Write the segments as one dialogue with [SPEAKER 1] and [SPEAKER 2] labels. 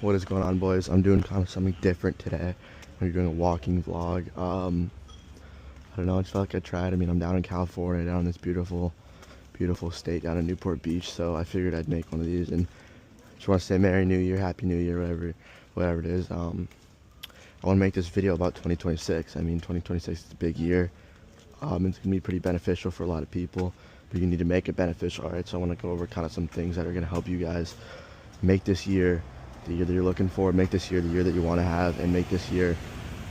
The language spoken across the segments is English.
[SPEAKER 1] What is going on, boys? I'm doing kind of something different today. I'm doing a walking vlog. I don't know, I just felt like I tried. I mean, I'm down in California, down in this beautiful state down in Newport Beach, so I figured I'd make one of these and just want to say Merry New Year, Happy New Year, whatever it is. I want to make this video about 2026. I mean, 2026 is a big year. It's going to be pretty beneficial for a lot of people, but you need to make it beneficial, alright? So I want to go over kind of some things that are going to help you guys make this year the year that you're looking for, make this year the year that you want to have, and make this year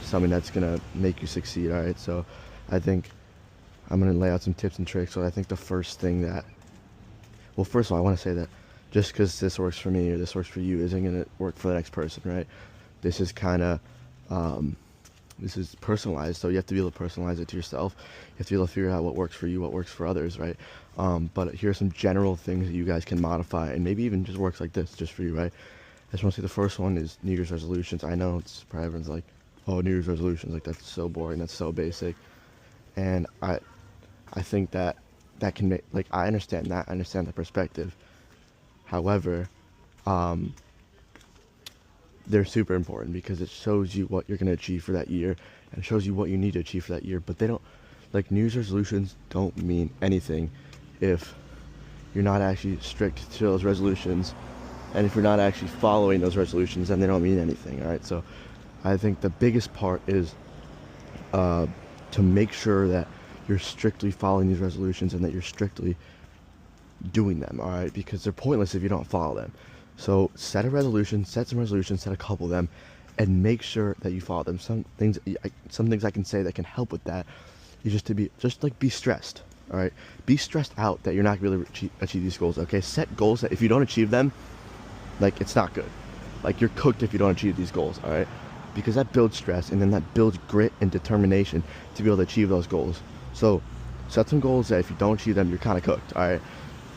[SPEAKER 1] something that's going to make you succeed, alright? So I think I'm going to lay out some tips and tricks. So I think the first thing that, well, first of all, I want to say that just because this works for me or this works for you isn't going to work for the next person, right? This is kind of, this is personalized, so you have to be able to personalize it to yourself. You have to be able to figure out what works for you, what works for others, right? But here are some general things that you guys can modify, and maybe even just works like this, just for you, right? I just want to say the first one is New Year's resolutions. I know it's probably everyone's like, oh, New Year's resolutions, like that's so boring, that's so basic. And I think that can make, like, I understand that, I understand the perspective. However, they're super important because it shows you what you're going to achieve for that year, and it shows you what you need to achieve for that year. But they don't, like, New Year's resolutions don't mean anything if you're not actually strict to those resolutions, and if you're not actually following those resolutions, then they don't mean anything. All right, so I think the biggest part is to make sure that you're strictly following these resolutions and that you're strictly doing them, all right? Because they're pointless if you don't follow them. So set a resolution, set some resolutions, set a couple of them, and make sure that you follow them. Some things I can say that can help with that is just be stressed, all right? Be stressed out that you're not going to achieve these goals, okay? Set goals that if you don't achieve them, like, it's not good. Like, you're cooked if you don't achieve these goals, all right? Because that builds stress, and then that builds grit and determination to be able to achieve those goals. So set some goals that if you don't achieve them, you're kind of cooked, all right?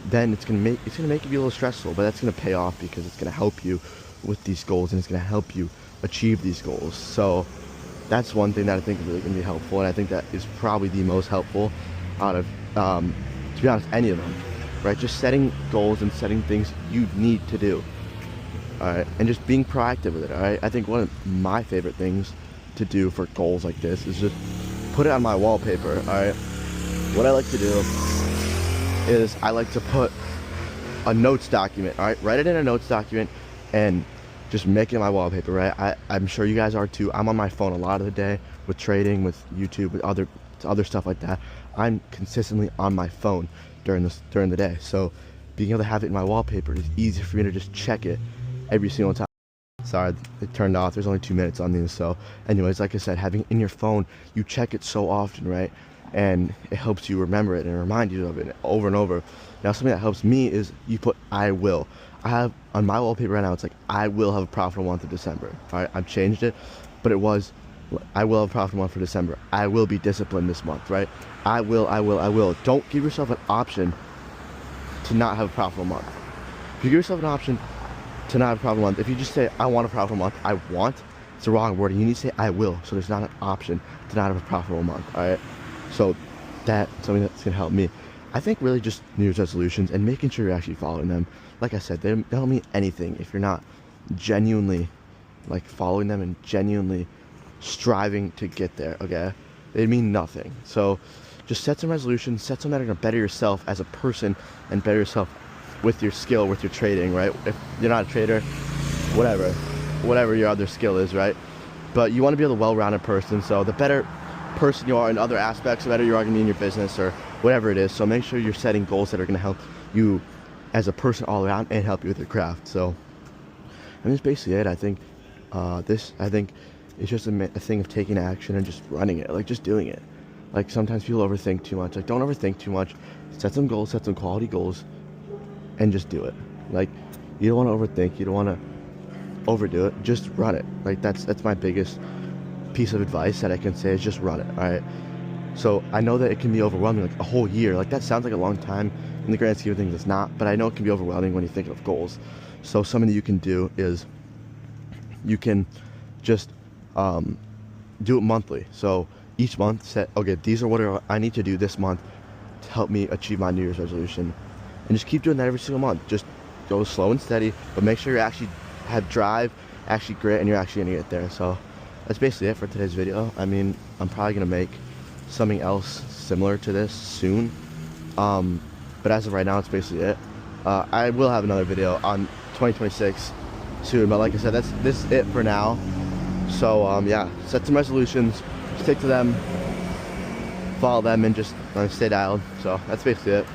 [SPEAKER 1] Then it's gonna make it be a little stressful, but that's gonna pay off because it's gonna help you with these goals, and it's gonna help you achieve these goals. So that's one thing that I think is really gonna be helpful, and I think that is probably the most helpful out of, to be honest, any of them, right? Just setting goals and setting things you need to do, all right, and just being proactive with it, all right? I think one of my favorite things to do for goals like this is just put it on my wallpaper, all right? What I like to do is I like to put a notes document, all right? Write it in a notes document and just make it my wallpaper, right? I'm sure you guys are too. I'm on my phone a lot of the day with trading, with YouTube, with other stuff like that. I'm consistently on my phone during the day. So being able to have it in my wallpaper is easy for me to just check it every single time. Sorry, it turned off. There's only 2 minutes on these. So anyways, like I said, having it in your phone, you check it so often, right? And it helps you remember it and remind you of it over and over. Now, something that helps me is you put I will. I have on my wallpaper right now, it's like I will have a profitable month of December. All right, I've changed it, but it was I will have a profitable month for December. I will be disciplined this month, right? I will. Don't give yourself an option to not have a profitable month. If you give yourself an option to not have a profitable month, if you just say I want a profitable month, I want, it's the wrong word. You need to say I will, so there's not an option to not have a profitable month, all right? So that's something that's going to help me. I think really just New Year's resolutions and making sure you're actually following them. Like I said, they don't mean anything if you're not genuinely, like, following them and genuinely striving to get there, okay? They mean nothing. So just set some resolutions, set some that are going to better yourself as a person and better yourself with your skill, with your trading, right? If you're not a trader, whatever your other skill is, right? But you want to be a well-rounded person, so the better person you are in other aspects, the better you are going to be in your business or whatever it is. So make sure you're setting goals that are going to help you as a person all around and help you with your craft. So and that's basically it. I think it's just a thing of taking action and just running it, like just doing it. Like sometimes people overthink too much. Like, don't overthink too much. Set some goals, set some quality goals, and just do it. Like, you don't want to overthink, you don't want to overdo it, just run it. Like that's my biggest piece of advice that I can say is just run it, all right? So I know that it can be overwhelming, like a whole year. Like, that sounds like a long time. In the grand scheme of things, it's not, but I know it can be overwhelming when you think of goals. So something that you can do is you can just do it monthly. So each month set, okay, these are what I need to do this month to help me achieve my New Year's resolution, and just keep doing that every single month. Just go slow and steady, but make sure you're actually have drive, actually grit, and you're actually gonna get there. So that's basically it for today's video. I mean, I'm probably gonna make something else similar to this soon, but as of right now, it's basically it. I will have another video on 2026 soon, but like I said, this is it for now. So yeah, set some resolutions, stick to them, follow them, and just stay dialed. So that's basically it.